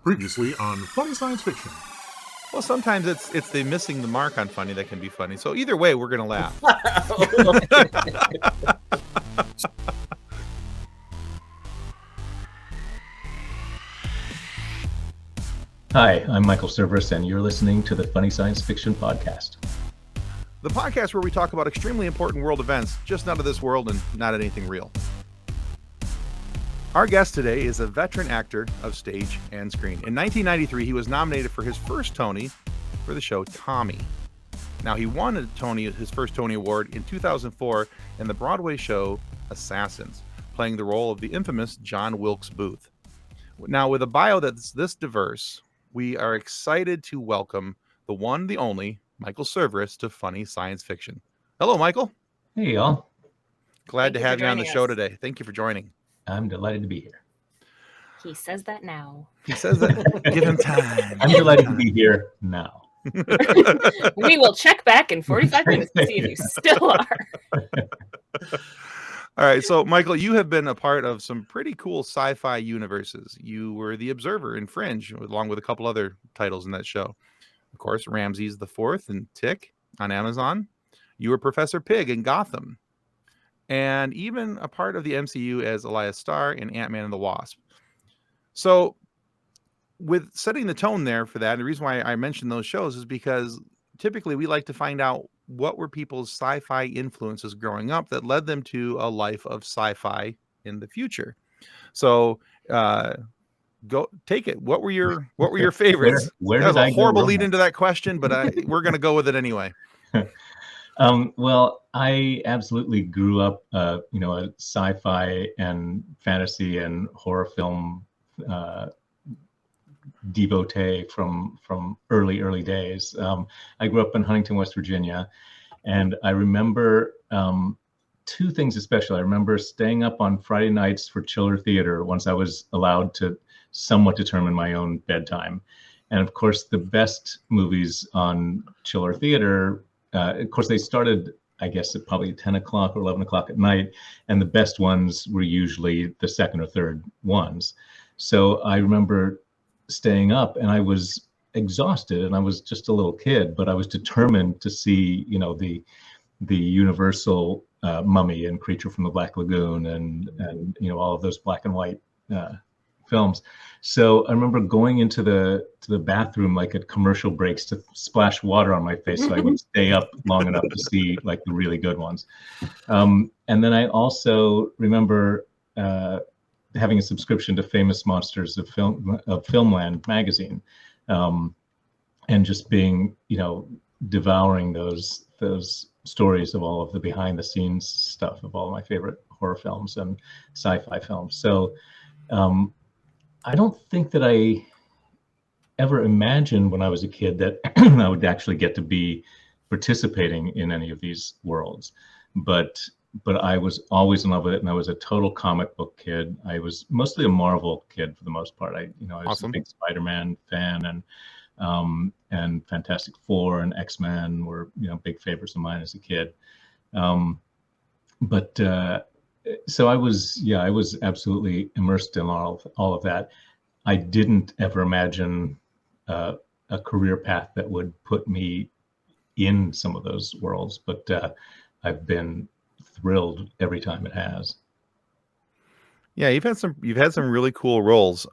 Previously on Funny Science Fiction. Well, sometimes it's the missing the mark on funny that can be funny. So either way, we're gonna laugh. Hi, I'm Michael Cerveris, and you're listening to the Funny Science Fiction Podcast. The podcast where we talk about extremely important world events, just not of this world and not anything real. Our guest today is a veteran actor of stage and screen. In 1993, he was nominated for his first Tony for the show Tommy. Now, he won his first Tony Award in 2004 in the Broadway show Assassins, playing the role of the infamous John Wilkes Booth. Now, with a bio that's this diverse, we are excited to welcome the one, the only, Michael Cerveris to Funny Science Fiction. Hello, Michael. Hey, y'all. Glad to have you on the show today. Thank you for joining. I'm delighted to be here. He says that now. He says that. Give him time. I'm delighted to be here now. We will check back in 45 minutes to see if you still are. All right. So, Michael, you have been a part of some pretty cool sci-fi universes. You were the Observer in Fringe, along with a couple other titles in that show. Of course, Ramses the Fourth and Tick on Amazon. You were Professor Pig in Gotham. And even a part of the MCU as Elias Starr in Ant-Man and the Wasp. So, with setting the tone there for that, and the reason why I mentioned those shows is because typically we like to find out what were people's sci-fi influences growing up that led them to a life of sci-fi in the future. So, go take it. What were your favorites? Where that was did I a horrible go lead wrong? into that question, but we're going to go with it anyway. Well, I absolutely grew up, a sci-fi and fantasy and horror film devotee from early days. I grew up in Huntington, West Virginia, and I remember two things especially. I remember staying up on Friday nights for chiller theater once I was allowed to somewhat determine my own bedtime. And of course, the best movies on chiller theater, of course, they started, I guess, at probably 10 o'clock or 11 o'clock at night. And the best ones were usually the second or third ones. So I remember staying up and I was exhausted and I was just a little kid, but I was determined to see, the Universal Mummy and Creature from the Black Lagoon and all of those black and white films. So I remember going into the bathroom like at commercial breaks to splash water on my face so I would stay up long enough to see like the really good ones. And then I also remember having a subscription to Famous Monsters of Filmland magazine, and just being devouring those stories of all of the behind the scenes stuff of all my favorite horror films and sci-fi films. So I don't think that I ever imagined when I was a kid that I would actually get to be participating in any of these worlds. But I was always in love with it, and I was a total comic book kid. I was mostly a Marvel kid for the most part. I was Awesome. a big Spider-Man fan, and Fantastic Four and X-Men were big favorites of mine as a kid. So I was absolutely immersed in all of that. I didn't ever imagine a career path that would put me in some of those worlds, but I've been thrilled every time it has. Yeah, you've had some really cool roles.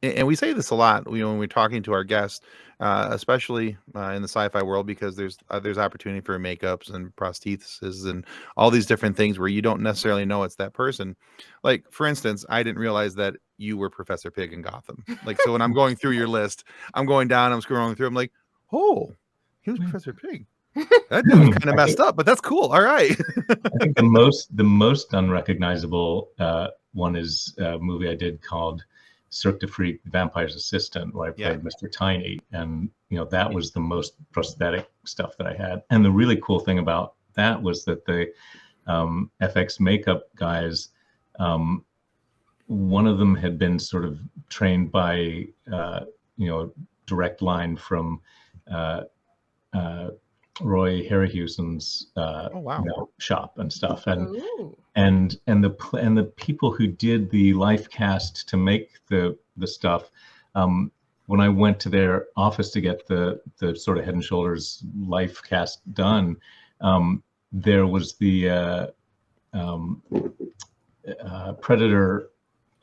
And we say this a lot, when we're talking to our guests, especially in the sci-fi world, because there's opportunity for makeups and prostheses and all these different things where you don't necessarily know it's that person. Like, for instance, I didn't realize that you were Professor Pig in Gotham. Like, so when I'm going through your list, I'm going down, I'm scrolling through, I'm like, oh, he was Professor Pig. That dude was kind of messed up, but that's cool. All right. I think the most unrecognizable one is a movie I did called Cirque du Freak, Vampire's Assistant, where I played Mr. Tiny, and that was the most prosthetic stuff that I had. And the really cool thing about that was that the FX makeup guys, one of them had been sort of trained by direct line from Roy Harryhausen's Oh wow. shop and stuff, and Ooh. and the people who did the life cast to make the stuff. When I went to their office to get the sort of Head and Shoulders life cast done, there was the Predator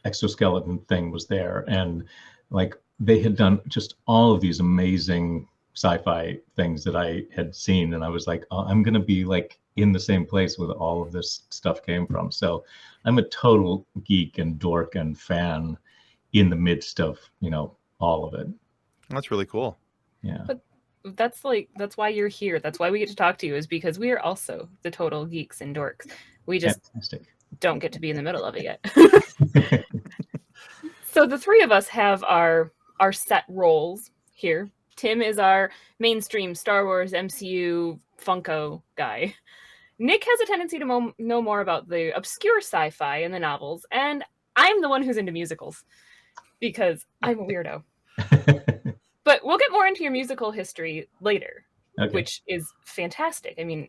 exoskeleton thing was there, and like they had done just all of these amazing sci-fi things that I had seen, and I was like, oh, I'm gonna be like in the same place where all of this stuff came from. So I'm a total geek and dork and fan in the midst of all of it. That's really cool. Yeah. But that's why you're here. That's why we get to talk to you, is because we are also the total geeks and dorks. We just Fantastic. don't get to be in the middle of it yet. So the three of us have our set roles here. Tim is our mainstream Star Wars MCU Funko guy. Nick has a tendency to know more about the obscure sci-fi and the novels, and I'm the one who's into musicals because I'm a weirdo. But we'll get more into your musical history later, Okay. which is fantastic. I mean,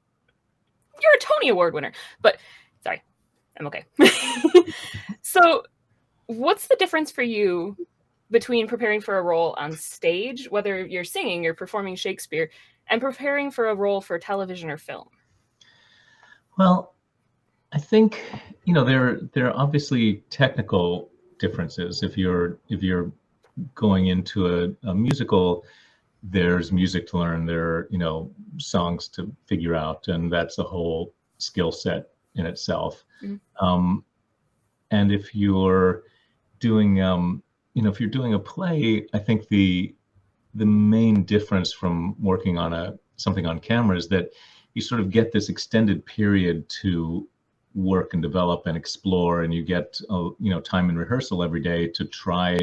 you're a Tony Award winner, but sorry, I'm okay. So what's the difference for you between preparing for a role on stage, whether you're singing or performing Shakespeare, and preparing for a role for television or film? Well, I think there are obviously technical differences. If you're going into a musical, there's music to learn, there are songs to figure out, and that's a whole skill set in itself. Mm-hmm. And if you're doing if you're doing a play, I think the main difference from working on something on camera is that you sort of get this extended period to work and develop and explore, and you get time in rehearsal every day to try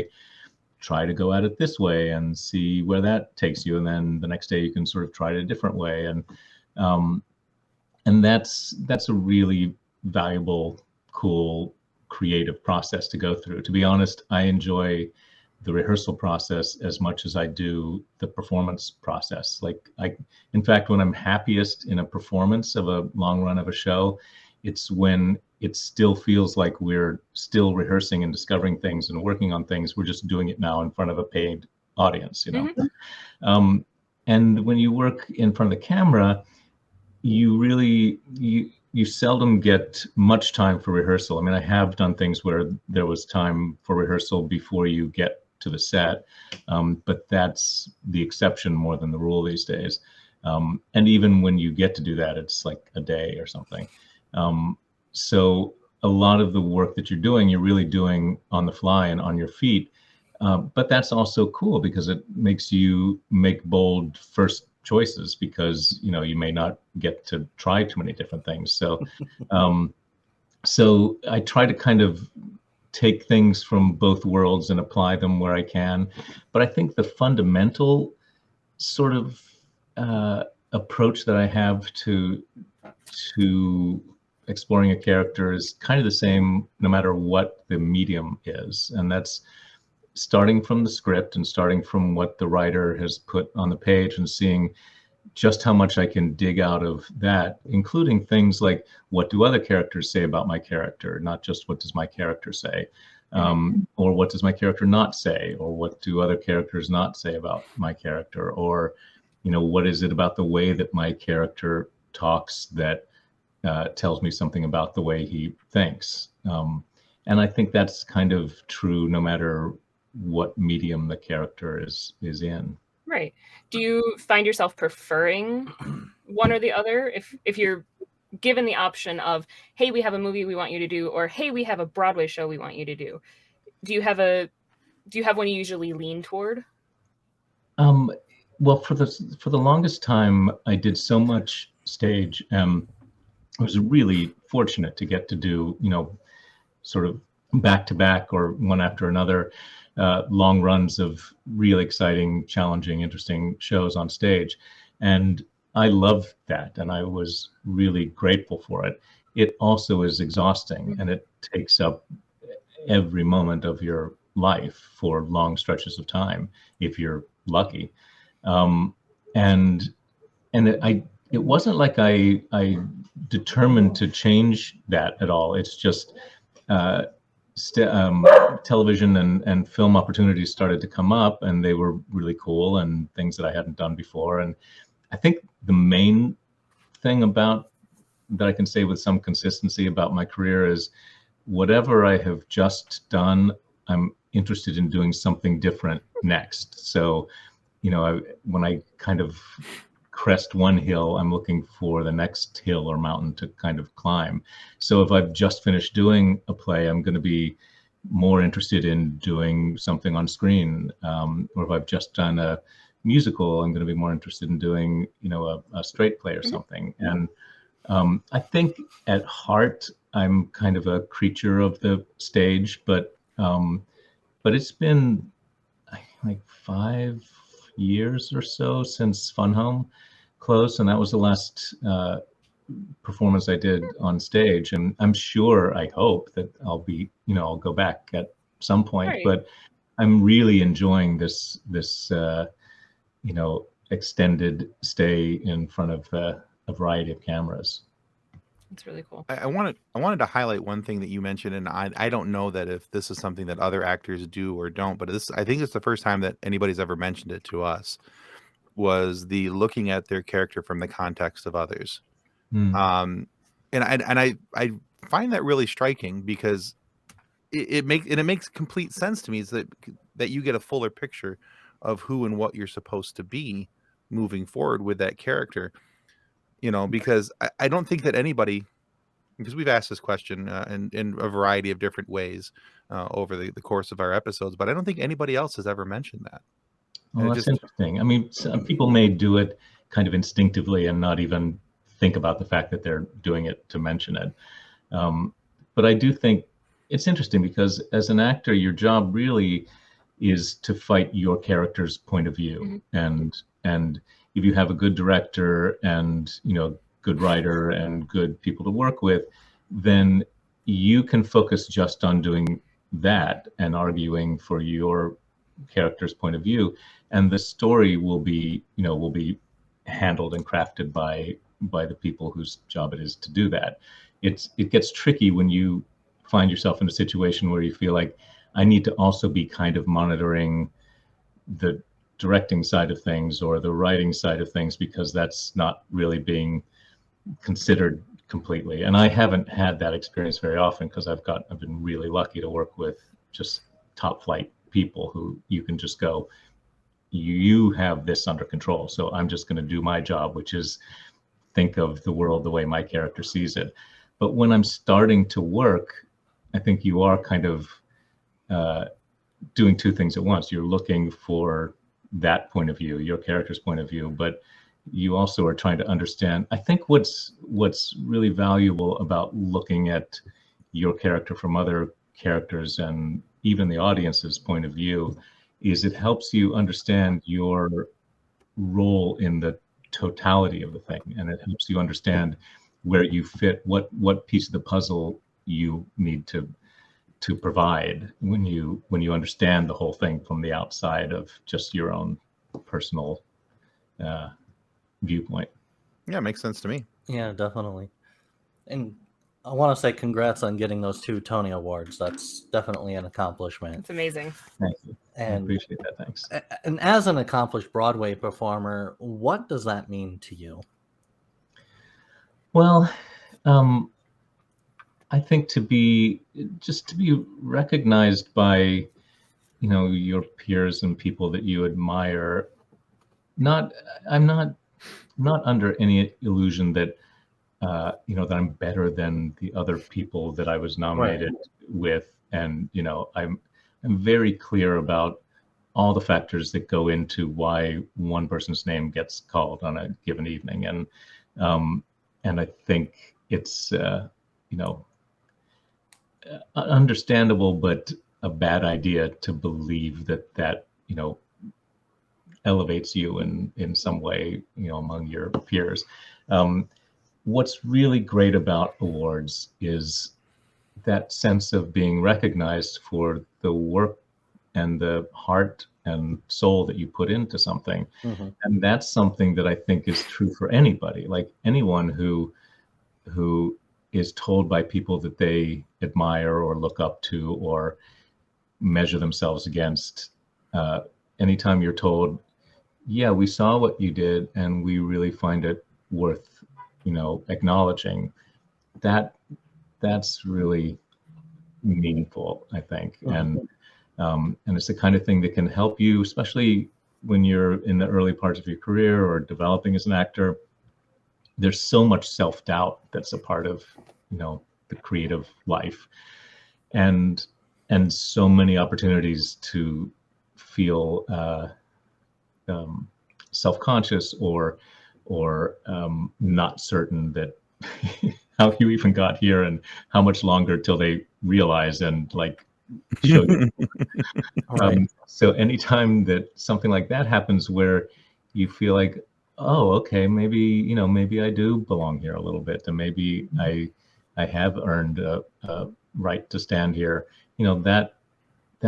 to go at it this way and see where that takes you, and then the next day you can sort of try it a different way, and that's a really valuable, cool, creative process to go through. To be honest, I enjoy the rehearsal process as much as I do the performance process. In fact, when I'm happiest in a performance of a long run of a show, it's when it still feels like we're still rehearsing and discovering things and working on things. We're just doing it now in front of a paid audience, Mm-hmm. And when you work in front of the camera, you seldom get much time for rehearsal. I mean, I have done things where there was time for rehearsal before you get to the set, but that's the exception more than the rule these days. And even when you get to do that, it's like a day or something. So a lot of the work that you're really doing on the fly and on your feet. But that's also cool because it makes you make bold first choices, because you may not get to try too many different things. So so I try to kind of take things from both worlds and apply them where I can. But I think the fundamental sort of approach that I have to exploring a character is kind of the same no matter what the medium is, and that's starting from the script and starting from what the writer has put on the page and seeing just how much I can dig out of that, including things like, what do other characters say about my character, not just what does my character say, or what does my character not say, or what do other characters not say about my character, or what is it about the way that my character talks that tells me something about the way he thinks. And I think that's kind of true no matter what medium the character is in. Right. Do you find yourself preferring one or the other? If you're given the option of, hey, we have a movie we want you to do, or hey, we have a Broadway show we want you to do, do you have one you usually lean toward? Well, for the longest time, I did so much stage. I was really fortunate to get to do, sort of back to back or one after another, long runs of really exciting, challenging, interesting shows on stage. And I loved that. And I was really grateful for it. It also is exhausting, and it takes up every moment of your life for long stretches of time, if you're lucky. I it wasn't like I determined to change that at all. It's just television and film opportunities started to come up, and they were really cool and things that I hadn't done before. And I think the main thing about that I can say with some consistency about my career is whatever I have just done, I'm interested in doing something different next. So, when I kind of crest one hill, I'm looking for the next hill or mountain to kind of climb. So if I've just finished doing a play, I'm going to be more interested in doing something on screen. Or if I've just done a musical, I'm going to be more interested in doing, a straight play or something. And I think at heart, I'm kind of a creature of the stage, but it's been like 5 years or so since Fun Home closed, and that was the last performance I did on stage. And I'm sure, I hope that I'll go back at some point. Right. But I'm really enjoying this extended stay in front of a variety of cameras. It's really cool. I wanted to highlight one thing that you mentioned, and I don't know that if this is something that other actors do or don't, but I think it's the first time that anybody's ever mentioned it to us, was the looking at their character from the context of others. And I find that really striking, because it makes complete sense to me, is that you get a fuller picture of who and what you're supposed to be moving forward with that character. Because I don't think that anybody, because we've asked this question in a variety of different ways over the course of our episodes, but I don't think anybody else has ever mentioned that. Well, that's interesting. I mean, some people may do it kind of instinctively and not even think about the fact that they're doing it to mention it. But I do think it's interesting, because as an actor, your job really is to fight your character's point of view. Mm-hmm. And if you have a good director and, good writer and good people to work with, then you can focus just on doing that and arguing for your character's point of view, and the story will be handled and crafted by the people whose job it is to do that. It gets tricky when you find yourself in a situation where you feel like I need to also be kind of monitoring the directing side of things or the writing side of things, because that's not really being considered completely. And I haven't had that experience very often, because I've been really lucky to work with just top flight people who you can just go, you have this under control, so I'm just going to do my job, which is think of the world the way my character sees it. But when I'm starting to work, I think you are kind of doing two things at once. You're looking for that point of view, your character's point of view, but you also are trying to understand. I think what's really valuable about looking at your character from other characters and even the audience's point of view is it helps you understand your role in the totality of the thing, and it helps you understand where you fit, what piece of the puzzle you need to provide when you understand the whole thing from the outside of just your own personal viewpoint. Yeah, makes sense to me. Yeah, definitely. And I want to say congrats on getting those 2 Tony Awards. That's definitely an accomplishment. It's amazing. Thank you. And I appreciate that. Thanks. And as an accomplished Broadway performer, what does that mean to you? Well, I think to be recognized by, your peers and people that you admire. I'm not under any illusion that that I'm better than the other people that I was nominated with, and I'm very clear about all the factors that go into why one person's name gets called on a given evening, and I think it's understandable, but a bad idea to believe that elevates you in some way, among your peers. What's really great about awards is that sense of being recognized for the work and the heart and soul that you put into something. Mm-hmm. And that's something that I think is true for anybody, like anyone who is told by people that they admire or look up to or measure themselves against. Anytime you're told, yeah, we saw what you did and we really find it worth, acknowledging, that's really meaningful, I think. Mm-hmm. And it's the kind of thing that can help you, especially when you're in the early parts of your career or developing as an actor. There's so much self-doubt that's a part of, the creative life, and so many opportunities to feel self-conscious or not certain that how you even got here and how much longer till they realize and like show you. Right. So anytime that something like that happens where you feel like, oh, okay, maybe I do belong here a little bit, and maybe I have earned a right to stand here, that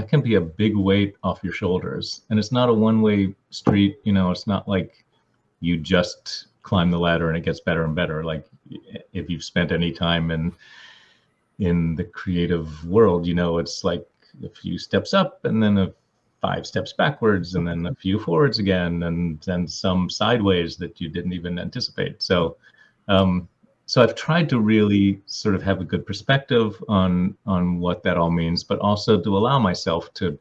can be a big weight off your shoulders. And it's not a one-way street. It's not like you just climb the ladder and it gets better and better. Like if you've spent any time in the creative world, it's like a few steps up and then 5 steps backwards and then a few forwards again, and then some sideways that you didn't even anticipate. So I've tried to really sort of have a good perspective on what that all means, but also to allow myself to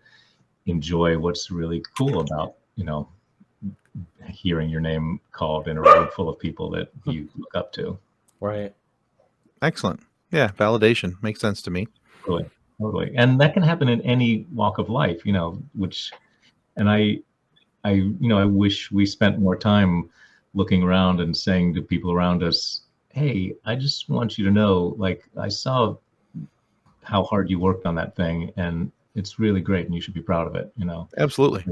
enjoy what's really cool about, hearing your name called in a room full of people that you look up to. Right. Excellent. Yeah, validation makes sense to me. Totally. And that can happen in any walk of life, and I wish we spent more time looking around and saying to people around us, hey, I just want you to know, like, I saw how hard you worked on that thing and it's really great and you should be proud of it, Absolutely.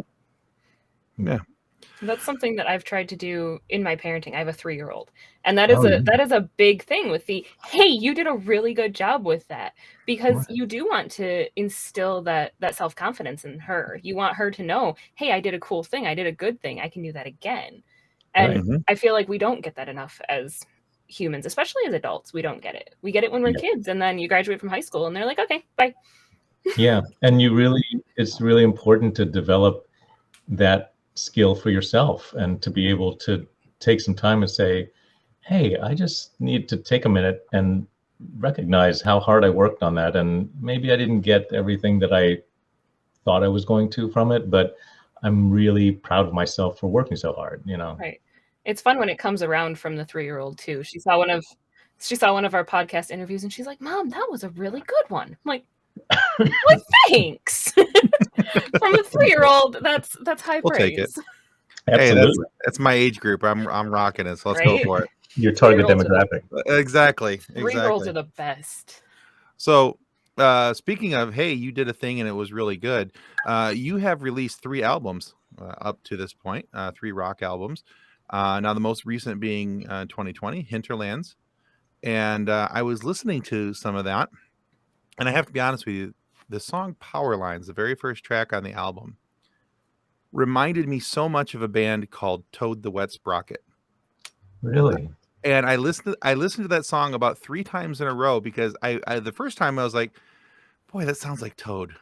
Yeah. That's something that I've tried to do in my parenting. I have a 3-year-old, and that is a big thing with the, hey, you did a really good job with that, because you do want to instill that self-confidence in her. You want her to know, hey, I did a cool thing. I did a good thing. I can do that again. And I feel like we don't get that enough as humans, especially as adults. We don't get it. We get it when we're kids, and then you graduate from high school and they're like, okay, bye. Yeah. And it's really important to develop that skill for yourself and to be able to take some time and say, hey, I just need to take a minute and recognize how hard I worked on that. And maybe I didn't get everything that I thought I was going to from it, but I'm really proud of myself for working so hard, Right. It's fun when it comes around from the 3-year-old too. She saw one of our podcast interviews and she's like, Mom, that was a really good one. I'm like, well, thanks. From a 3-year-old, that's high We'll praise. take it. Absolutely. Hey, that's my age group. I'm rocking it. So let's go for it. Your target demographic. Exactly. 3-year-olds are the best. So speaking of, hey, you did a thing and it was really good. You have released 3 albums up to this point, 3 rock albums. Now the most recent being 2020, Hinterlands. And I was listening to some of that. And I have to be honest with you, the song Power Lines, the very first track on the album, reminded me so much of a band called Toad the Wet Sprocket. Really? And I listened to that song about 3 times in a row because I the first time I was like, boy, that sounds like Toad.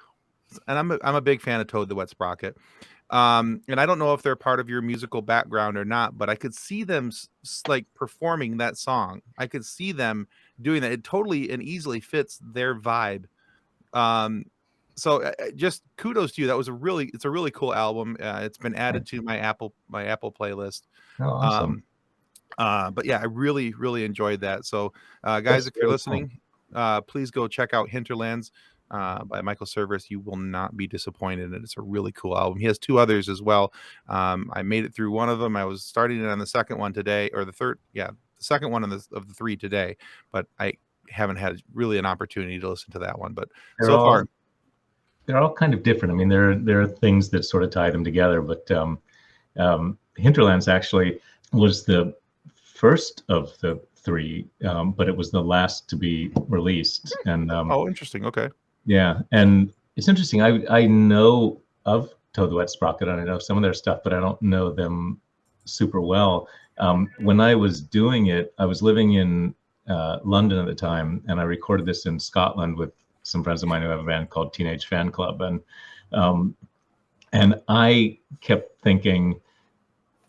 And I'm a big fan of Toad the Wet Sprocket. And I don't know if they're part of your musical background or not, but I could see them like performing that song. I could see them doing that. It totally and easily fits their vibe. So just kudos to you. It's a really cool album. It's been added to my Apple playlist. Oh, awesome. But yeah, I really, really enjoyed that. So guys, if you're listening, please go check out Hinterlands by Michael Cerveris. You will not be disappointed. And it's a really cool album. He has 2 others as well. I made it through one of them. I was starting it on the second one today, or the third. Yeah, the second one of the 3 today, but I haven't had really an opportunity to listen to that one. But far, they're all kind of different. I mean, there are things that sort of tie them together, but Hinterlands actually was the first of the 3, but it was the last to be released. And oh, interesting. Okay. Yeah, and it's interesting. I know of Toad the Wet Sprocket, and I know some of their stuff, but I don't know them super well. When I was doing it, I was living in London at the time, and I recorded this in Scotland with some friends of mine who have a band called Teenage Fan Club, and I kept thinking,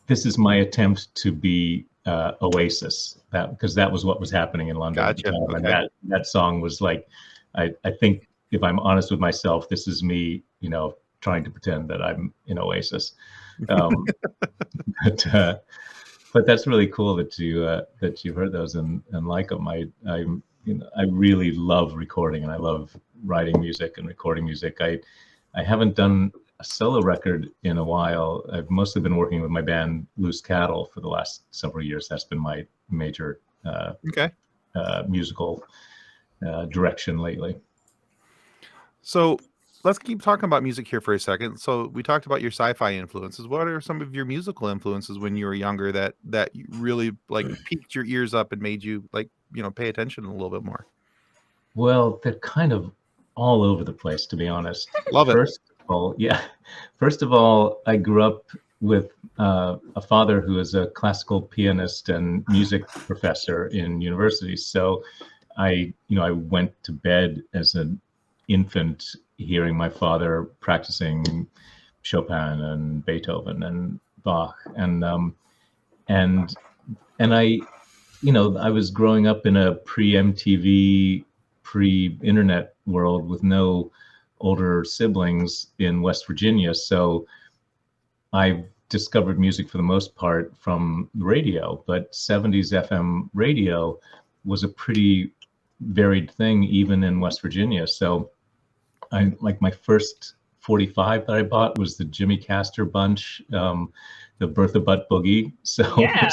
this is my attempt to be Oasis, because that was what was happening in London at the Gotcha. time, Okay. and that song was like, I think if I'm honest with myself, this is me, trying to pretend that I'm in Oasis. But but that's really cool that you heard those and like them. I really love recording, and I love writing music and recording music. I haven't done a solo record in a while. I've mostly been working with my band Loose Cattle for the last several years. That's been my major Okay. musical direction lately. So let's keep talking about music here for a second. So we talked about your sci-fi influences. What are some of your musical influences when you were younger that you really like piqued your ears up and made you pay attention a little bit more? Well, they're kind of all over the place, to be honest. Love it. First of all, I grew up with a father who is a classical pianist and music professor in university. So I went to bed as an infant hearing my father practicing Chopin and Beethoven and Bach, and I I was growing up in a pre-MTV, pre-internet world with no older siblings in West Virginia, so I discovered music for the most part from radio, but 70s FM radio was a pretty varied thing even in West Virginia. So I like my first 45 that I bought was the Jimmy Castor bunch, the Bertha Butt Boogie. So Yeah.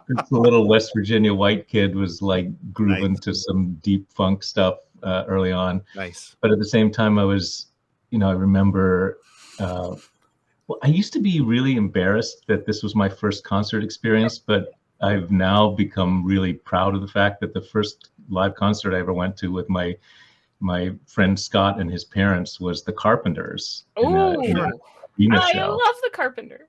this little West Virginia white kid was like grooving Nice. to some deep funk stuff early on. Nice. But at the same time, I was, I remember, well, I used to be really embarrassed that this was my first concert experience, but I've now become really proud of the fact that the first live concert I ever went to with my friend Scott and his parents was the Carpenters in a arena I show. love the Carpenters.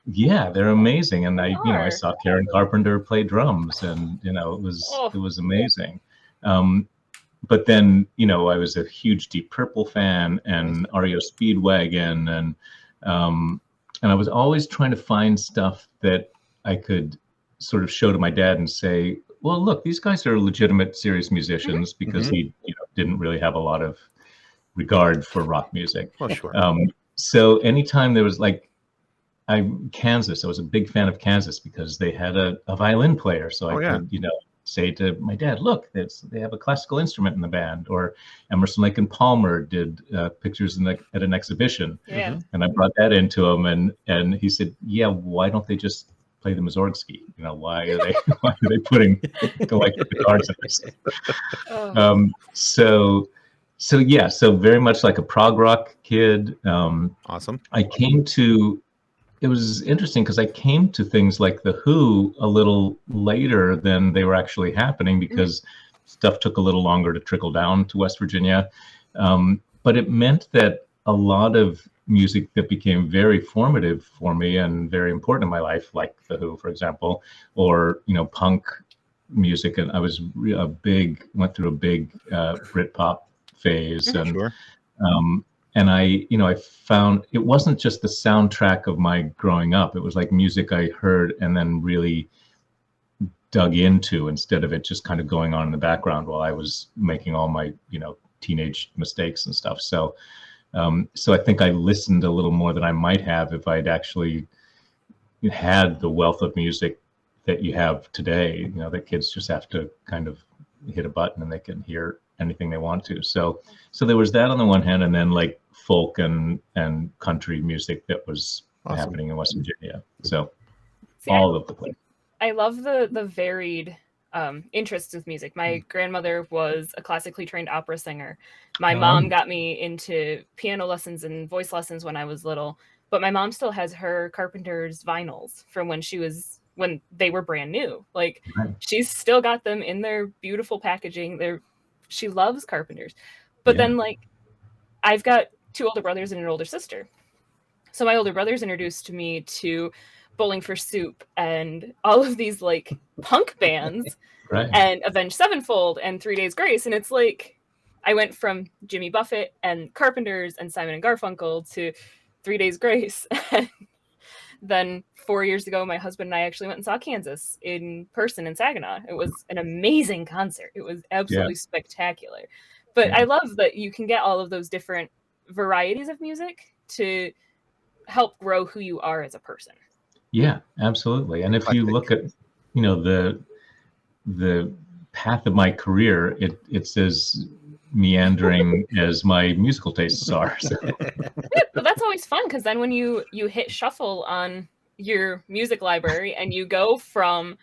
Yeah, they're amazing, and I are. saw Karen Carpenter play drums, and it was amazing. But then I was a huge Deep Purple fan and REO Speedwagon, and I was always trying to find stuff that I could sort of show to my dad and say, well, look, these guys are legitimate, serious musicians, because he didn't really have a lot of regard for rock music. Oh, sure. So anytime there was Kansas, I was a big fan of Kansas because they had a violin player. So I could, say to my dad, look, they have a classical instrument in the band. Or Emerson, Lake and Palmer did pictures at an exhibition. Yeah. And I brought that into him, and he said, yeah, why don't they just play the Mussorgsky? Why are they putting electric guitars in this? So very much like a prog rock kid. Awesome. It was interesting because I came to things like The Who a little later than they were actually happening, because stuff took a little longer to trickle down to West Virginia. But it meant that a lot of music that became very formative for me and very important in my life, like The Who, for example, or punk music, and I was went through a big Britpop phase, and Sure. and I found it wasn't just the soundtrack of my growing up. It was like music I heard and then really dug into, instead of it just kind of going on in the background while I was making all my teenage mistakes and stuff. So I think I listened a little more than I might have if I'd actually had the wealth of music that you have today. That kids just have to kind of hit a button and they can hear anything they want to. So there was that on the one hand, and then like folk and country music that was happening in West Virginia. So all of the place. I love the varied interests with music. My grandmother was a classically trained opera singer. My mom got me into piano lessons and voice lessons when I was little, but my mom still has her Carpenter's vinyls from when they were brand new. Like, she's still got them in their beautiful packaging. She loves Carpenters. But then, like, I've got 2 older brothers and an older sister. So my older brothers introduced me to Bowling for Soup and all of these like punk bands, Right. and Avenged Sevenfold and 3 Days Grace. And it's like, I went from Jimmy Buffett and Carpenters and Simon and Garfunkel to 3 Days Grace. And then 4 years ago, my husband and I actually went and saw Kansas in person in Saginaw. It was an amazing concert. It was absolutely spectacular. But I love that you can get all of those different varieties of music to help grow who you are as a person. Yeah, absolutely. And if you look at, you know, the path of my career, it's as meandering as my musical tastes are. So. Yeah, but that's always fun, because then when you hit shuffle on your music library and you go from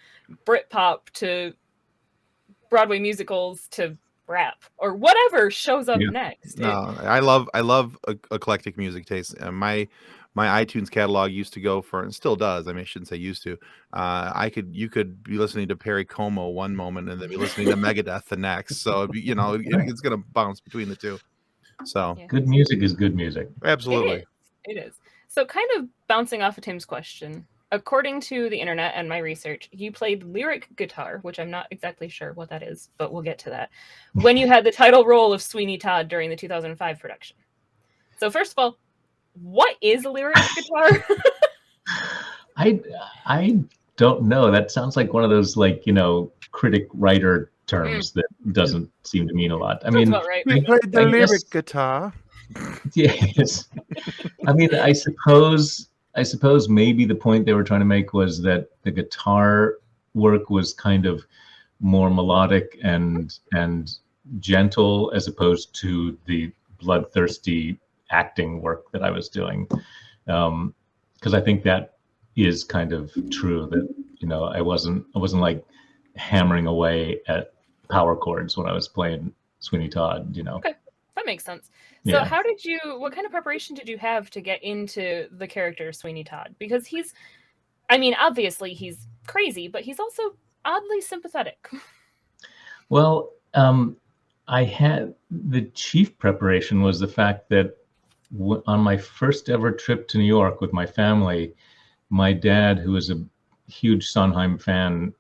Britpop to Broadway musicals to rap or whatever shows up next. No, I love eclectic music taste. My iTunes catalog used to go for, and still does. I mean, I shouldn't say used to. You could be listening to Perry Como one moment and then be listening to Megadeth the next. So you know, it's gonna bounce between the two. So good music is good music. Absolutely, it is. So kind of bouncing off of Tim's question, according to the internet and my research, you played lyric guitar, which I'm not exactly sure what that is, but we'll get to that, when you had the title role of Sweeney Todd during the 2005 production. So first of all, what is a lyric guitar? I don't know. That sounds like one of those, like, you know, critic writer terms that doesn't seem to mean a lot. I mean, right. We played the lyric guitar. Yes. I mean, I suppose maybe the point they were trying to make was that the guitar work was kind of more melodic and gentle, as opposed to the bloodthirsty acting work that I was doing. Because I think that is kind of true, that, you know, I wasn't like hammering away at power chords when I was playing Sweeney Todd, you know. Okay, that makes sense. So what kind of preparation did you have to get into the character Sweeney Todd? Because obviously he's crazy, but he's also oddly sympathetic. Well, I had, the chief preparation was the fact that on my first ever trip to New York with my family, my dad, who was a huge Sondheim fan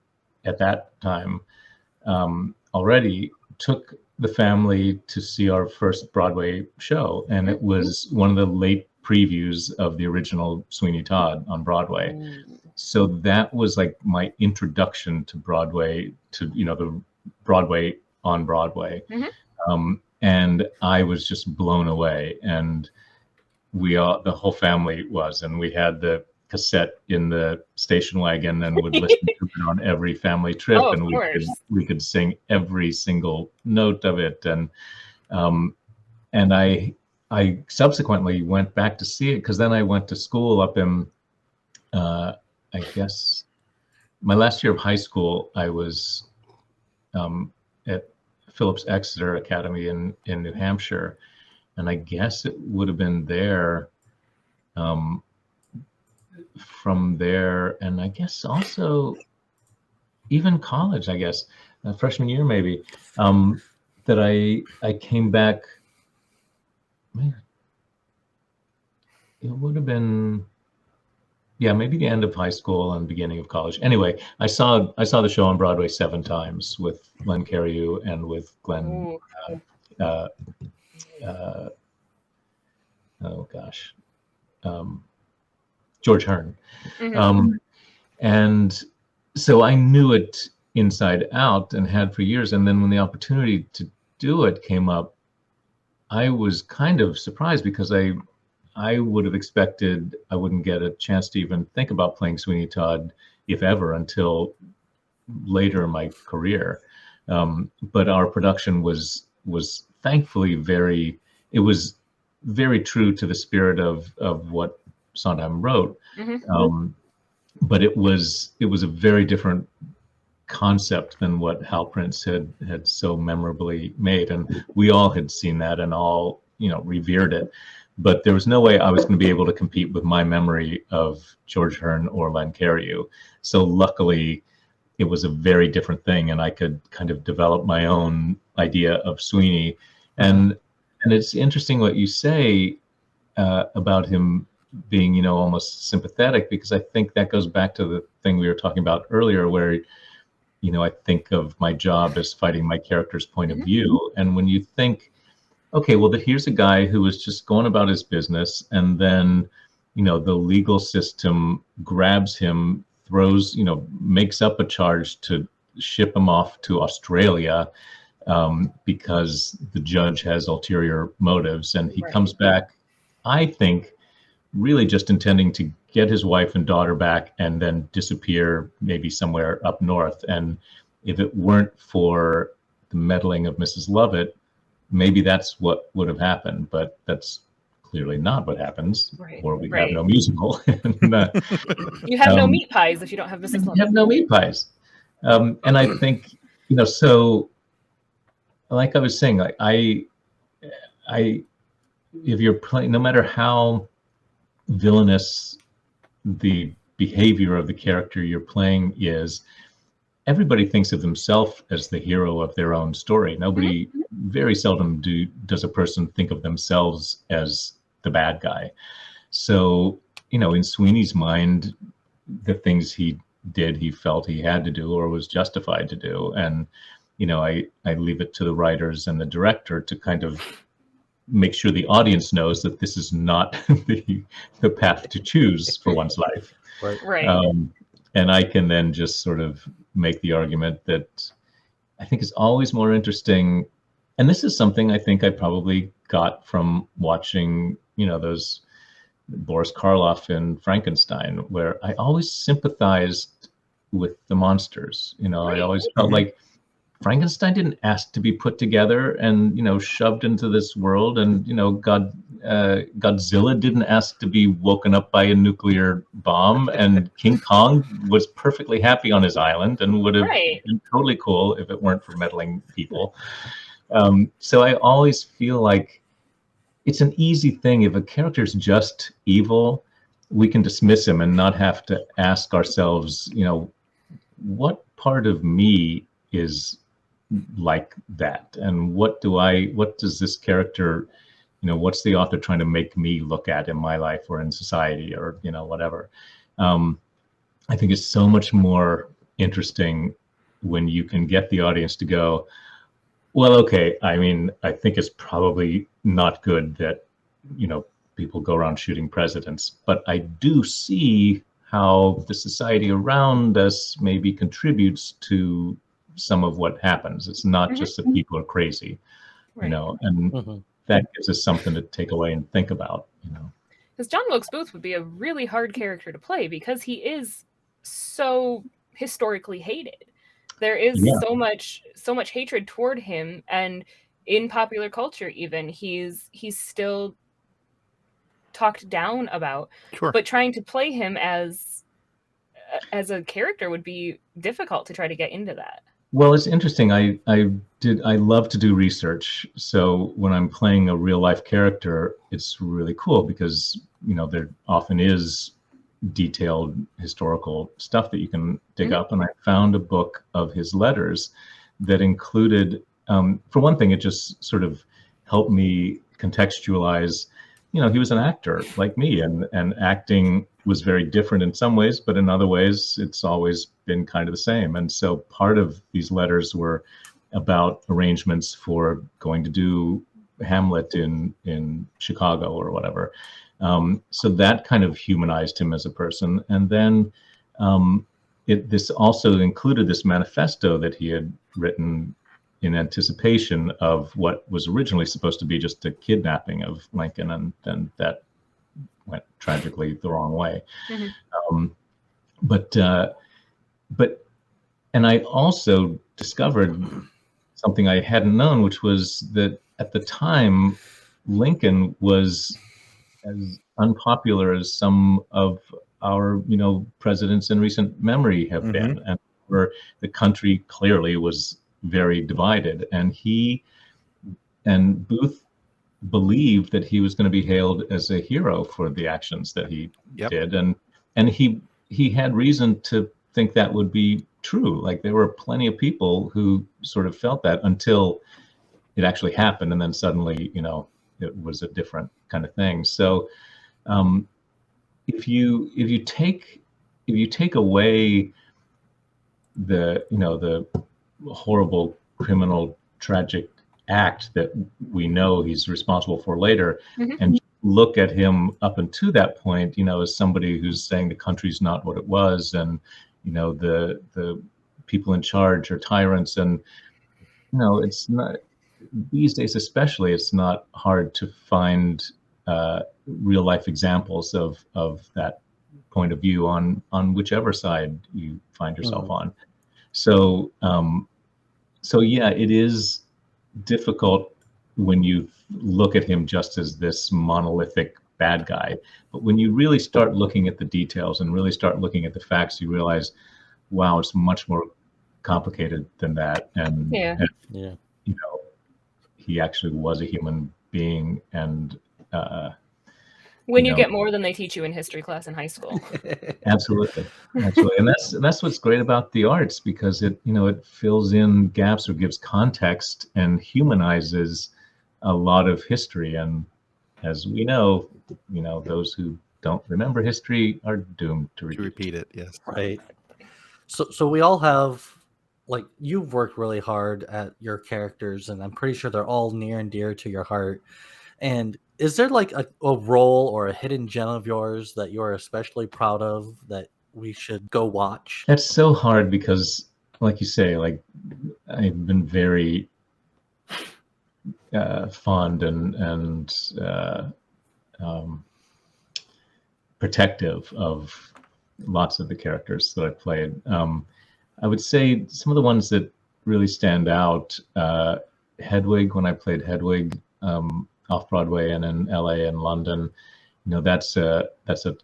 at that time, already took the family to see our first Broadway show. And it was one of the late previews of the original Sweeney Todd on Broadway. So that was like my introduction to Broadway, to, you know, the Broadway on Broadway. And I was just blown away. And the whole family was, and we had the cassette in the station wagon and would listen to it on every family trip. And we could sing every single note of it. And I subsequently went back to see it, because then I went to school up in, I guess, my last year of high school, I was at Phillips Exeter Academy in New Hampshire. And I guess it would have been there, from there, and I guess also even college, I guess, freshman year maybe, that I came back. Man, it would have been, maybe the end of high school and beginning of college. Anyway, I saw the show on Broadway 7 times with Glenn Carreyrou and with Glenn. George Hearn. And so I knew it inside out and had for years. And then when the opportunity to do it came up, I was kind of surprised, because I would have expected I wouldn't get a chance to even think about playing Sweeney Todd, if ever, until later in my career. But our production was thankfully very true to the spirit of what Sondheim wrote. But it was a very different concept than what Hal Prince had so memorably made. And we all had seen that and all, you know, revered it. But there was no way I was going to be able to compete with my memory of George Hearn or Len Carreyrou. So luckily, it was a very different thing, and I could kind of develop my own idea of Sweeney. And And it's interesting what you say about him being, you know, almost sympathetic, because I think that goes back to the thing we were talking about earlier, where, you know, I think of my job as fighting my character's point of view. And when you think, okay, well, here's a guy who was just going about his business, and then, you know, the legal system grabs him, throws, you know, makes up a charge to ship him off to Australia because the judge has ulterior motives, and he comes back, I think, really just intending to get his wife and daughter back and then disappear maybe somewhere up north. And if it weren't for the meddling of Mrs. Lovett, maybe that's what would have happened, but that's clearly not what happens, or we have no musical. And, you have no meat pies if you don't have Mrs. Lovett. You have no meat pies. And I think, you know, so like I was saying, like if you're playing, no matter how villainous the behavior of the character you're playing is, everybody thinks of themselves as the hero of their own story. Nobody, very seldom does a person think of themselves as the bad guy. So, you know, in Sweeney's mind, the things he did, he felt he had to do or was justified to do. And, you know, I leave it to the writers and the director to kind of make sure the audience knows that this is not the path to choose for one's life. Right. And I can then just sort of make the argument that I think is always more interesting. And this is something I think I probably got from watching, you know, those Boris Karloff in Frankenstein, where I always sympathized with the monsters. You know, I always felt like Frankenstein didn't ask to be put together and, you know, shoved into this world. And, you know, Godzilla didn't ask to be woken up by a nuclear bomb. And King Kong was perfectly happy on his island and would have been totally cool if it weren't for meddling people. So I always feel like it's an easy thing. If a character's just evil, we can dismiss him and not have to ask ourselves, you know, what part of me is like that, and what does this character, you know, what's the author trying to make me look at in my life or in society, or, you know, whatever. I think it's so much more interesting when you can get the audience to go, well, okay, I mean, I think it's probably not good that, you know, people go around shooting presidents, but I do see how the society around us maybe contributes to some of what happens. It's not just that people are crazy, you know, and that gives us something to take away and think about, you know. Because John Wilkes Booth would be a really hard character to play because he is so historically hated. There is so much hatred toward him, and in popular culture even he's still talked down about. But trying to play him as a character would be difficult to try to get into that. Well, it's interesting. I love to do research. So when I'm playing a real life character, it's really cool because, you know, there often is detailed historical stuff that you can dig up. And I found a book of his letters that included, for one thing, it just sort of helped me contextualize, you know, he was an actor like me, and acting was very different in some ways, but in other ways, it's always been kind of the same. And so part of these letters were about arrangements for going to do Hamlet in Chicago or whatever. So that kind of humanized him as a person. And then this also included this manifesto that he had written in anticipation of what was originally supposed to be just a kidnapping of Lincoln, and then that went tragically the wrong way. And I also discovered something I hadn't known, which was that at the time, Lincoln was as unpopular as some of our, you know, presidents in recent memory have been, and where the country clearly was very divided. And Booth believed that he was going to be hailed as a hero for the actions that he did, and he had reason to think that would be true. Like, there were plenty of people who sort of felt that until it actually happened, and then suddenly, you know, it was a different kind of thing. So if you take away the horrible criminal tragic act that we know he's responsible for later, Mhm. and look at him up until that point, as somebody who's saying the country's not what it was, and the people in charge are tyrants, and it's not, these days especially, it's not hard to find real life examples of that point of view on whichever side you find yourself on. So yeah, it is difficult when you look at him just as this monolithic bad guy. But when you really start looking at the details and really start looking at the facts, you realize, wow, it's much more complicated than that. And, Yeah. and he actually was a human being. And when you get more than they teach you in history class in high school. Absolutely. And that's what's great about the arts, because it fills in gaps or gives context and humanizes a lot of history. And as we know, those who don't remember history are doomed to repeat it. Yes. Right. So we all have, like, you've worked really hard at your characters, and I'm pretty sure they're all near and dear to your heart. And is there like a role or a hidden gem of yours that you're especially proud of that we should go watch? That's so hard because, like you say, like, I've been very fond and protective of lots of the characters that I've played. I would say some of the ones that really stand out, Hedwig, when I played Hedwig off Broadway and in LA and London, that's a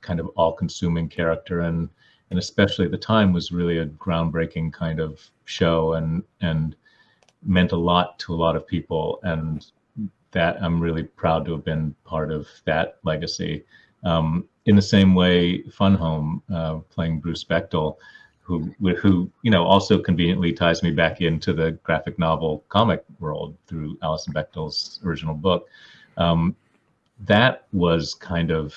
kind of all-consuming character, and especially at the time was really a groundbreaking kind of show, and meant a lot to a lot of people, and that I'm really proud to have been part of that legacy. In the same way, Fun Home, playing Bruce Bechtel, who also conveniently ties me back into the graphic novel comic world through Alison Bechtel's original book. That was kind of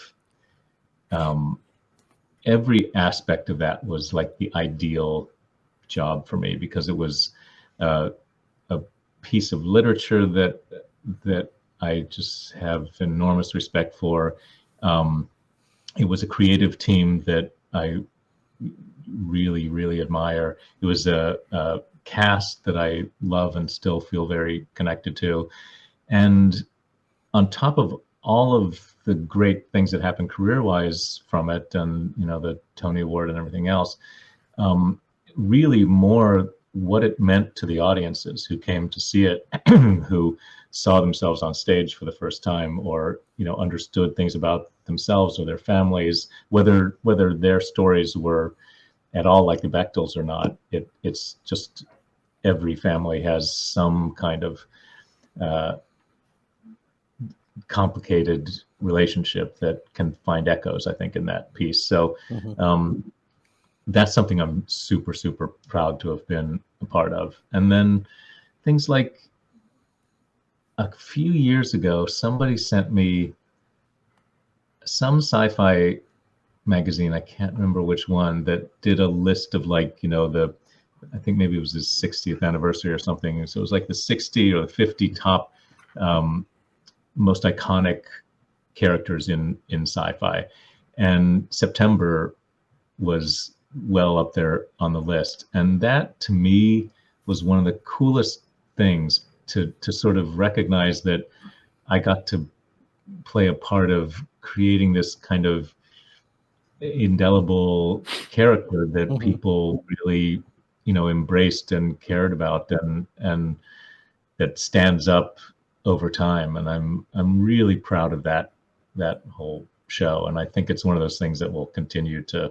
every aspect of that was like the ideal job for me, because it was a piece of literature that I just have enormous respect for. It was a creative team that I really, really admire. It was a cast that I love and still feel very connected to. And on top of all of the great things that happened career-wise from it, and the Tony Award and everything else, really more what it meant to the audiences who came to see it, who saw themselves on stage for the first time, or understood things about themselves or their families, whether their stories were at all like the Bechtels or not. It's just every family has some kind of complicated relationship that can find echoes, I think, in that piece. So that's something I'm super, super proud to have been a part of. And then things like, a few years ago, somebody sent me some sci-fi magazine, I can't remember which one, that did a list of, like, I think maybe it was his 60th anniversary or something. So it was like the 60 or the 50 top most iconic characters in sci-fi. And September was well up there on the list. And that, to me, was one of the coolest things, to sort of recognize that I got to play a part of creating this kind of indelible character that people really, embraced and cared about, and that stands up over time. And I'm really proud of that whole show. And I think it's one of those things that will continue to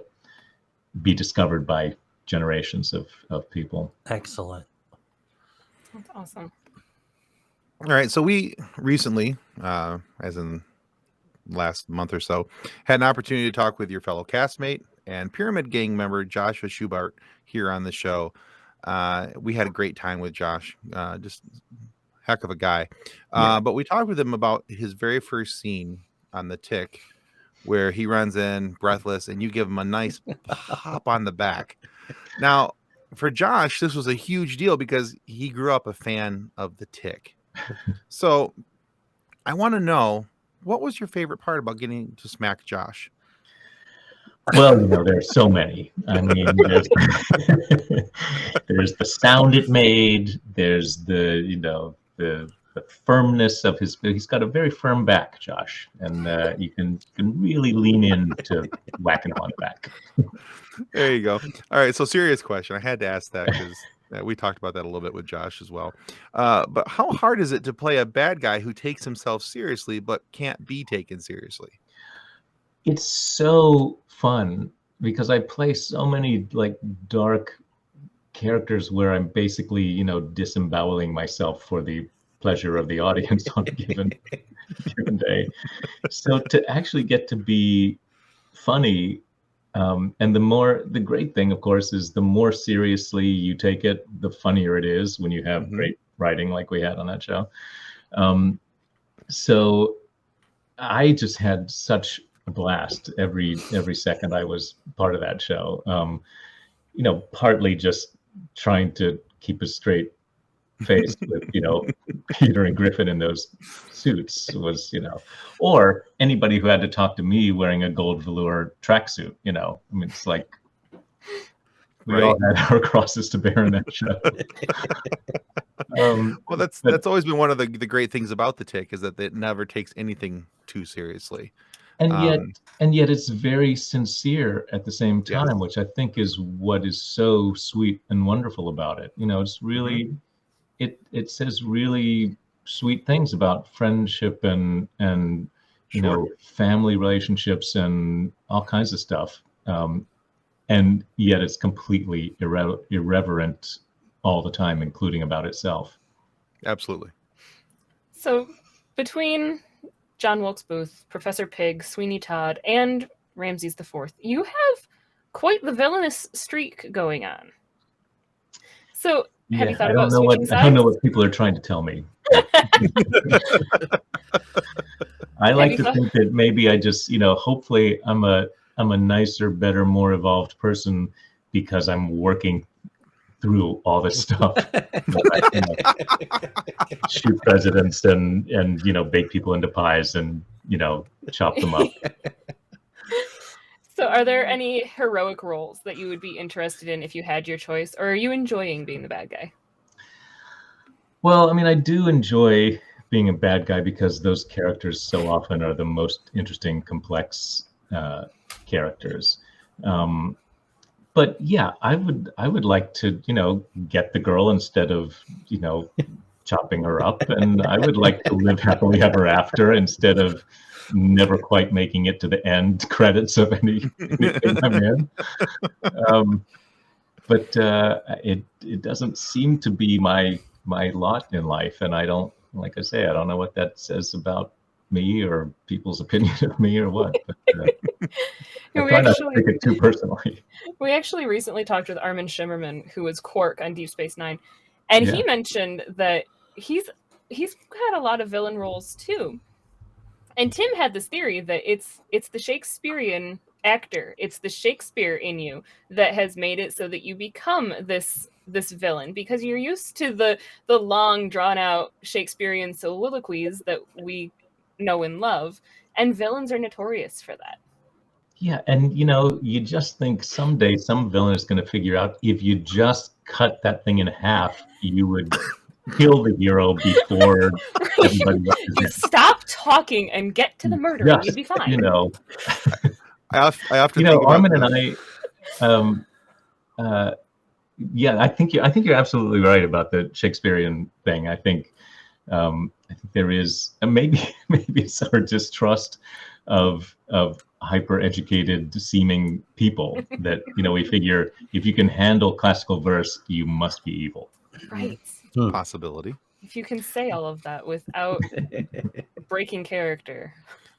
be discovered by generations of people. Excellent. That's awesome. All right. So we recently, as in last month or so, had an opportunity to talk with your fellow castmate and Pyramid Gang member, Joshua Schubart, here on the show. We had a great time with Josh. Just heck of a guy. Yeah. But we talked with him about his very first scene on The Tick, where he runs in breathless and you give him a nice pop on the back. Now, for Josh, this was a huge deal because he grew up a fan of The Tick. So I want to know, what was your favorite part about getting to smack Josh? Well, there's so many. I mean, there's the sound it made. There's the firmness of he's got a very firm back, Josh, and you can really lean in to whacking him on the back. There you go. All right. So serious question. I had to ask that because we talked about that a little bit with Josh as well. But how hard is it to play a bad guy who takes himself seriously but can't be taken seriously? It's so fun because I play so many like dark characters where I'm basically, disemboweling myself for the pleasure of the audience on a given day. So to actually get to be funny, and the great thing, of course, is the more seriously you take it, the funnier it is when you have great writing like we had on that show. So I just had such a blast every second I was part of that show. Partly just trying to keep a straight face with, Peter and Griffin in those suits was, or anybody who had to talk to me wearing a gold velour tracksuit, I mean, it's like we all had our crosses to bear in that show. Well, that's always been one of the great things about The Tick is that it never takes anything too seriously. And yet it's very sincere at the same time, which I think is what is so sweet and wonderful about it. It's really, it says really sweet things about friendship and family relationships and all kinds of stuff. And yet it's completely irreverent all the time, including about itself. Absolutely. So between John Wilkes Booth, Professor Pig, Sweeney Todd, and Ramses the Fourth, you have quite the villainous streak going on. So have you thought about switching sides? I don't know what people are trying to tell me. I like to think that maybe I just, hopefully I'm a nicer, better, more evolved person because I'm working through all this stuff. Shoot presidents and bake people into pies and chop them up. So are there any heroic roles that you would be interested in if you had your choice, or are you enjoying being the bad guy? Well, I mean, I do enjoy being a bad guy because those characters so often are the most interesting, complex characters. But yeah, I would like to, get the girl instead of, chopping her up. And I would like to live happily ever after instead of never quite making it to the end credits of anything I'm in. But it doesn't seem to be my lot in life. And I don't, like I say, I don't know what that says about me or people's opinion of me or what. But, I try not to take it too personally. We actually recently talked with Armin Shimmerman, who was Quark on Deep Space Nine, and he mentioned that he's had a lot of villain roles too. And Tim had this theory that it's the Shakespearean actor, it's the Shakespeare in you that has made it so that you become this villain, because you're used to the long drawn out Shakespearean soliloquies that we know and love, and villains are notorious for that. Yeah, and you just think someday some villain is going to figure out if you just cut that thing in half, you would kill the hero before everybody else is you stop talking and get to the murder, and you'd be fine. I often think Armin and I. I think you're absolutely right about the Shakespearean thing. I think there is maybe it's our distrust of hyper educated seeming people that we figure if you can handle classical verse, you must be evil. Right. Possibility. If you can say all of that without breaking character.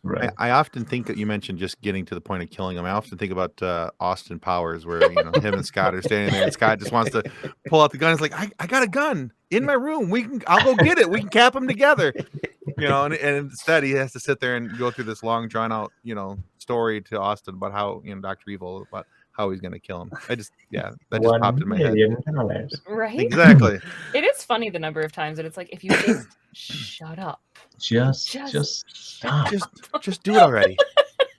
Right. I often think that you mentioned just getting to the point of killing him. I often think about Austin Powers, where him and Scott are standing there, and Scott just wants to pull out the gun. It's like, I got a gun in my room. I'll go get it. We can cap him together. And instead he has to sit there and go through this long, drawn out, story to Austin about how Dr. Evil, about how he's gonna kill him. That just popped in my head. $1 million. Right? Exactly. It is funny the number of times that it's like, if you just shut up. Just stop. Just do it already.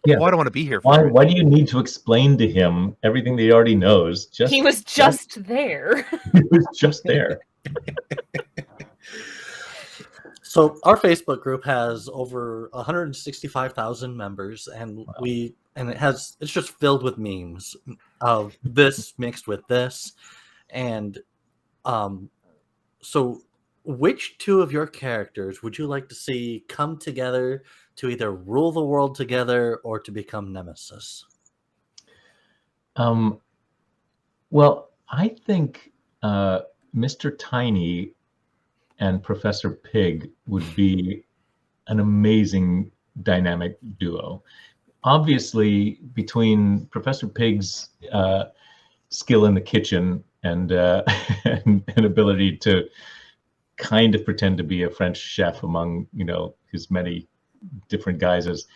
Yeah. I don't want to be here for Why do you need to explain to him everything that he already knows? He was just there. He was just there. So our Facebook group has over 165,000 members, and Wow. it's just filled with memes of this mixed with this, and so which two of your characters would you like to see come together to either rule the world together or to become nemesis? Well, I think Mr. Tiny and Professor Pig would be an amazing dynamic duo. Obviously, between Professor Pig's skill in the kitchen and ability to kind of pretend to be a French chef among his many different guises,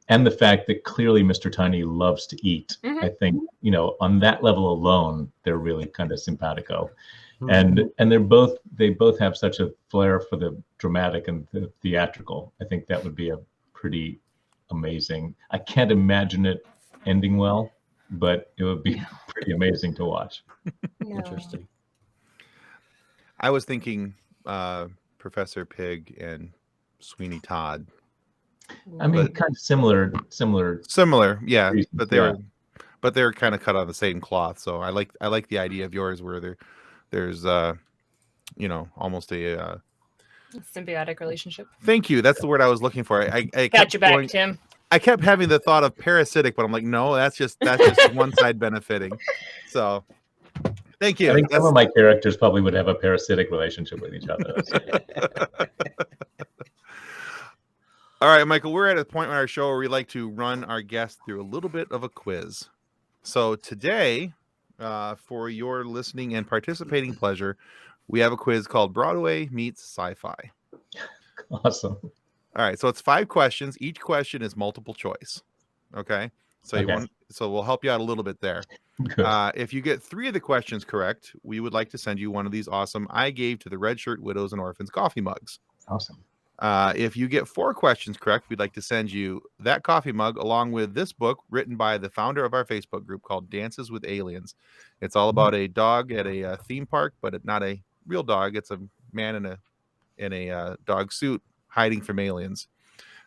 and the fact that clearly Mr. Tiny loves to eat, I think on that level alone they're really kind of simpatico. And they both have such a flair for the dramatic and the theatrical. I think that would be a pretty amazing. I can't imagine it ending well, but it would be pretty amazing to watch. No. Interesting. I was thinking Professor Pig and Sweeney Todd. I mean, kind of similar. Similar, yeah, but Yeah. they were kind of cut on the same cloth. So I like the idea of yours where there's almost a symbiotic relationship. thank you. That's the word I was looking for. I Got kept your back, going- Tim. I kept having the thought of parasitic, but I'm like, no, that's just one side benefiting. So thank you. I think some of my characters probably would have a parasitic relationship with each other. All right, Michael, we're at a point in our show where we like to run our guests through a little bit of a quiz. So today, for your listening and participating pleasure, we have a quiz called Broadway Meets Sci-Fi. Awesome. All right, so it's 5 questions. Each question is multiple choice. Okay, so so we'll help you out a little bit there. Good. If you get 3 of the questions correct, we would like to send you one of these awesome I Gave to the Red Shirt Widows and Orphans coffee mugs. Awesome. If you get 4 questions correct, we'd like to send you that coffee mug along with this book written by the founder of our Facebook group called Dances with Aliens. It's all about a dog at a theme park, but it's not a real dog. It's a man in a dog suit hiding from aliens,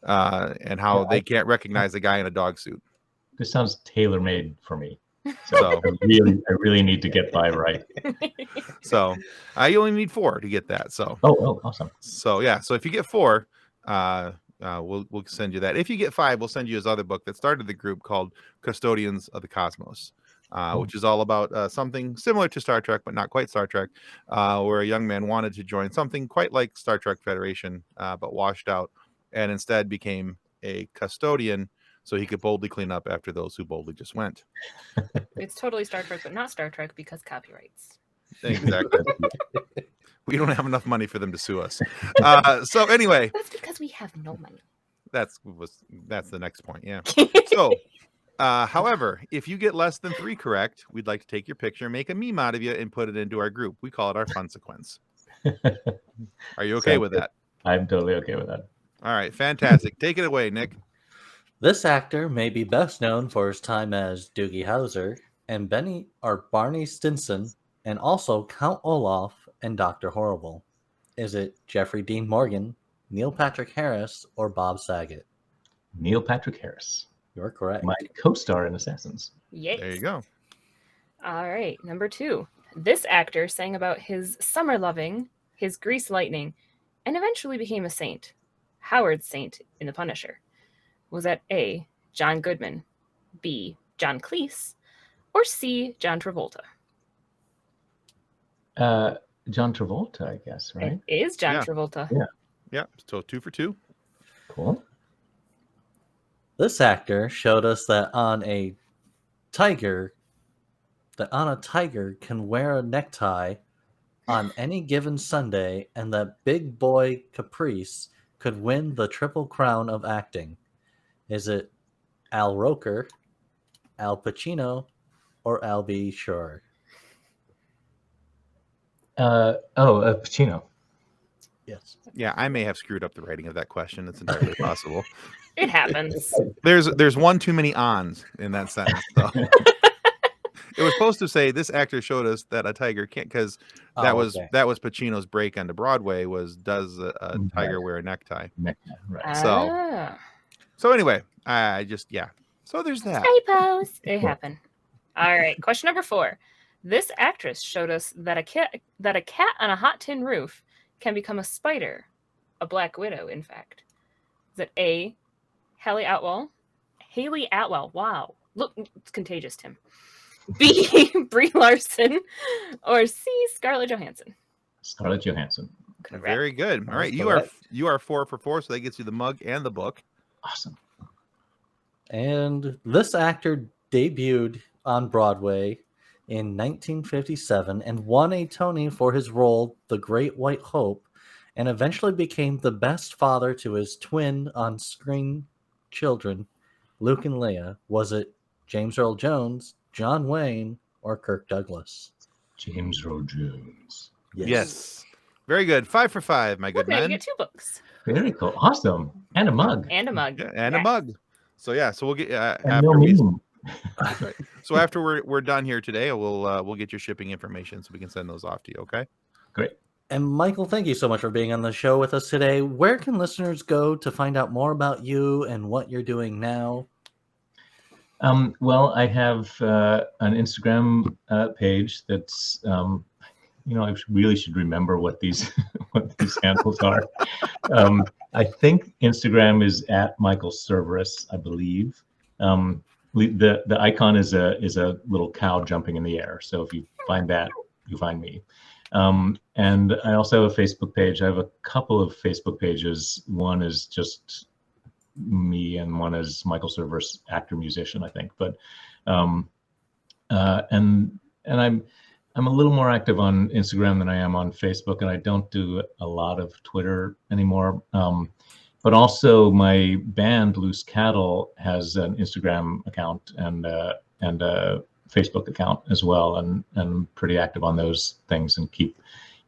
and how they can't recognize a guy in a dog suit. This sounds tailor-made for me. So I really need to get 5 right. So I only need 4 to get that. So awesome. So yeah, so if you get 4, we'll send you that. If you get 5, we'll send you his other book that started the group called Custodians of the Cosmos, which is all about something similar to Star Trek, but not quite Star Trek, where a young man wanted to join something quite like Star Trek Federation, but washed out, and instead became a custodian so he could boldly clean up after those who boldly just went. It's totally Star Trek, but not Star Trek because copyrights. Exactly. We don't have enough money for them to sue us. So anyway, That's because we have no money. that's the next point. Yeah. So, however, if you get less than 3 correct, we'd like to take your picture, make a meme out of you, and put it into our group. We call it our fun sequence. Are you okay with that? I'm totally okay with that. All right, fantastic. Take it away, Nick. This actor may be best known for his time as Doogie Howser and Barney Stinson, and also Count Olaf and Dr. Horrible. Is it Jeffrey Dean Morgan, Neil Patrick Harris, or Bob Saget? Neil Patrick Harris. You're correct. My co-star in Assassins. Yes. There you go. All right, number 2. This actor sang about his summer loving, his grease lightning, and eventually became a saint. Howard Saint in The Punisher. Was that A, John Goodman, B, John Cleese, or C, John Travolta? John Travolta, I guess, right? It is John Yeah. Travolta. Yeah. Yeah. So 2 for 2. Cool. This actor showed us that on a tiger can wear a necktie on any given Sunday, and that Big Boy Caprice could win the Triple Crown of acting. Is it Al Roker, Al Pacino, or Al B. Sure? Pacino. Yes. Yeah, I may have screwed up the writing of that question. It's entirely possible. It happens. There's one too many ons in that sentence, though. It was supposed to say this actor showed us that a tiger can't, because that was Pacino's break onto Broadway. Was does a tiger wear a necktie? Right. So anyway, I just So there's that. Typos. It happened. All right. Question number 4. This actress showed us that a cat on a hot tin roof can become a spider, a black widow, in fact. Is it A, Haley Atwell? Wow. Look, it's contagious, Tim. B, Brie Larson, or C, Scarlett Johansson? Scarlett Johansson. Correct. Very good. All right, you are 4 for 4, so that gets you the mug and the book. Awesome. And this actor debuted on Broadway in 1957 and won a Tony for his role, The Great White Hope, and eventually became the best father to his twin on-screen children, Luke and Leia. Was it James Earl Jones, John Wayne, or Kirk Douglas? James Earl Jones. Yes. Very good. 5 for 5, my good Okay, you man. get 2 books. Very cool. Awesome. And a mug. And a mug. Yeah, and a Yes. mug. So we'll get And after no we. meme. That's right. So after we're done here today, we'll get your shipping information so we can send those off to you. Okay. Great. And Michael, thank you so much for being on the show with us today. Where can listeners go to find out more about you and what you're doing now? Well, I have an Instagram page that's, I really should remember what these handles are. I think Instagram is at Michael Cerveris, I believe. The icon is a little cow jumping in the air. So if you find that, you find me. And I also have a Facebook page. I have a couple of Facebook pages. One is just me, and one is Michael Cerveris, actor musician, I think. But and I'm a little more active on Instagram than I am on Facebook, and I don't do a lot of Twitter anymore. But also my band Loose Cattle has an Instagram account and a Facebook account as well, and I'm pretty active on those things and keep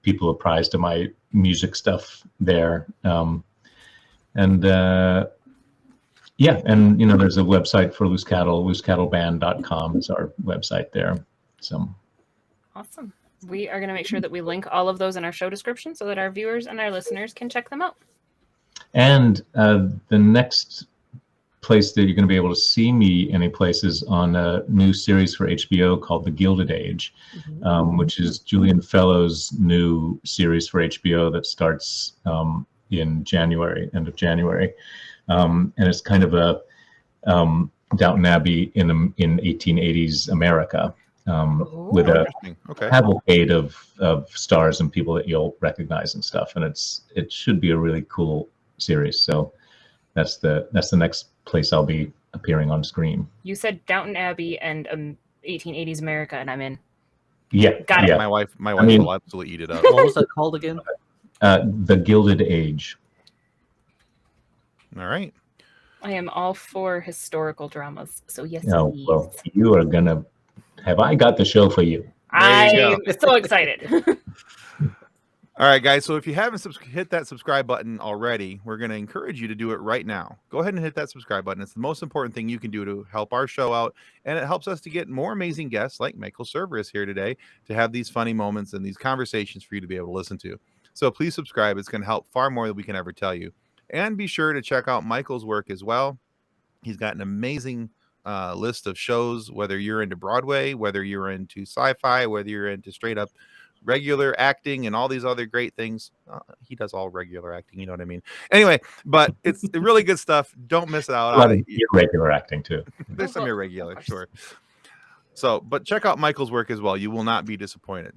people apprised of my music stuff there. And there's a website for Loose Cattle, loosecattleband.com is our website there. So Awesome. We are going to make sure that we link all of those in our show description so that our viewers and our listeners can check them out. And the next place that you're going to be able to see me any place is on a new series for HBO called The Gilded Age, which is Julian Fellowes' new series for HBO that starts in January, end of January. And it's kind of a Downton Abbey in 1880s America, with a cavalcade of stars and people that you'll recognize and stuff. And it should be a really cool series. So that's the next place I'll be appearing on screen. You said Downton Abbey and 1880s America, and I'm in. Yeah, got it. Yeah. My wife will absolutely eat it up. What was that called again? The Gilded Age. All right. I am all for historical dramas, so yes, Oh, please. well, you are gonna. Have I got the show for you? I'm so excited. All right, guys. So if you haven't hit that subscribe button already, we're going to encourage you to do it right now. Go ahead and hit that subscribe button. It's the most important thing you can do to help our show out. And it helps us to get more amazing guests like Michael Cerveris here today to have these funny moments and these conversations for you to be able to listen to. So please subscribe. It's going to help far more than we can ever tell you. And be sure to check out Michael's work as well. He's got an amazing list of shows, whether you're into Broadway, whether you're into sci-fi, whether you're into straight up regular acting and all these other great things. He does all regular acting, you know what I mean? Anyway, but it's really good stuff. Don't miss out on it. Irregular acting too. There's some irregular, sure. So, but check out Michael's work as well. You will not be disappointed.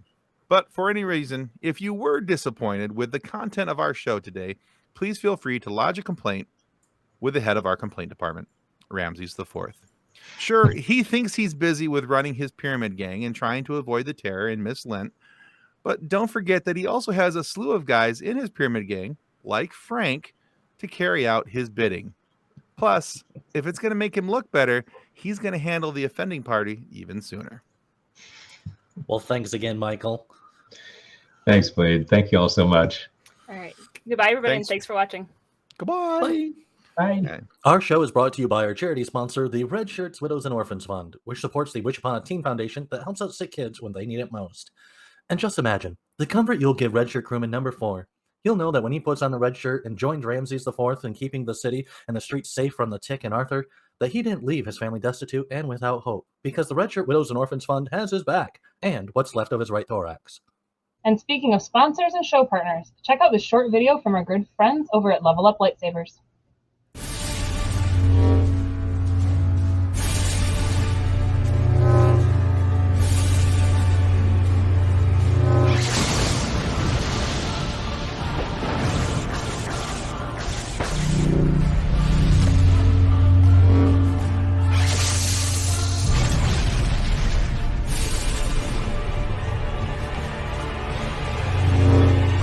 But for any reason, if you were disappointed with the content of our show today, please feel free to lodge a complaint with the head of our complaint department. Ramses IV. Sure, he thinks he's busy with running his pyramid gang and trying to avoid the terror and miss Lent, but don't forget that he also has a slew of guys in his pyramid gang, like Frank, to carry out his bidding. Plus, if it's going to make him look better, he's going to handle the offending party even sooner. Well, thanks again, Michael. Thanks, Wade. Thank you all so much. All right. Goodbye, everybody, Thanks. and thanks for watching. Goodbye. Bye. Bye. Our show is brought to you by our charity sponsor, the Red Shirts Widows and Orphans Fund, which supports the Wish Upon a Teen Foundation that helps out sick kids when they need it most. And just imagine the comfort you'll give Red Shirt crewman number 4. He'll know that when he puts on the red shirt and joined Ramses IV in keeping the city and the streets safe from the Tick and Arthur, that he didn't leave his family destitute and without hope, because the Red Shirt Widows and Orphans Fund has his back, and what's left of his right thorax. And speaking of sponsors and show partners, check out this short video from our good friends over at Level Up Lightsabers.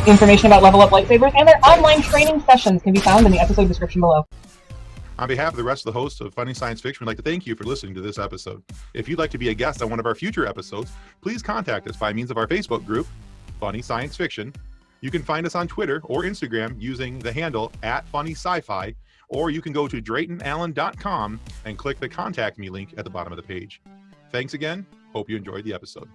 Information about Level Up Lightsabers and their online training sessions can be found in the episode description below. On behalf of the rest of the hosts of Funny Science Fiction, we'd like to thank you for listening to this episode. If you'd like to be a guest on one of our future episodes, please contact us by means of our Facebook group, Funny Science Fiction. You can find us on Twitter or Instagram using the handle @FunnySciFi, or you can go to DraytonAllen.com and click the Contact Me link at the bottom of the page. Thanks again. Hope you enjoyed the episode.